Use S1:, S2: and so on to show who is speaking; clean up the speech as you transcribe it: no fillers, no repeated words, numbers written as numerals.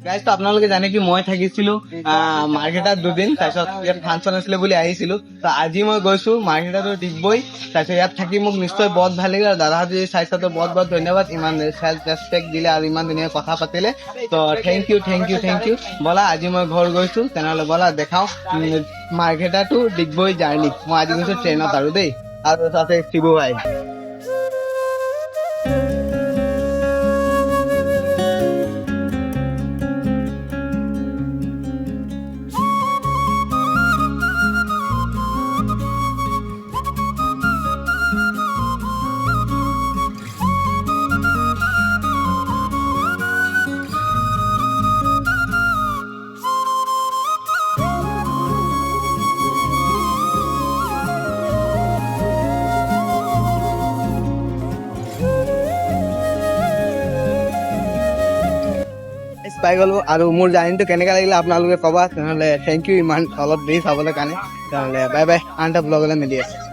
S1: Guys তো আপোনালোকে জানে কি মই থাকিছিলো মাৰ্ঘেটাত দুদিন, তাৰপিছত ইয়াত ফাংচন আছিলে বুলি আহিছিলো। তো আজি মই গৈছো মাৰ্ঘেটাটো ডিগবৈ, তাৰপিছত ইয়াত থাকি মোক নিশ্চয় বহুত ভাল লাগিল। আৰু দাদাহঁত যদি চাইছে তো বহুত বহুত ধন্যবাদ, ইমান চেল্ফ ৰেচপেক্ট দিলে আৰু ইমান ধুনীয়াকৈ কথা পাতিলে। তো thank you thank you thank you. ব'লা আজি মই ঘৰ গৈছো, তেনেহ'লে ব'লা দেখাওঁ মাৰ্ঘেটা টু ডিগবৈ জাৰ্ণি। মই আজি গৈছো ট্ৰেইনত আৰু দেই, আৰু তাতে শিবু ভাই। পাই গ'লো, আৰু মোৰ জাৰ্ণিটো কেনেকৈ লাগিলে আপোনালোকে ক'বা। তেনেহ'লে থেংক ইউ ইমান অলপ দেৰি চাবলৈ কাৰণে। তেনেহ'লে বাই বাই, আন এটা ব্লগলৈ মিলি আছে।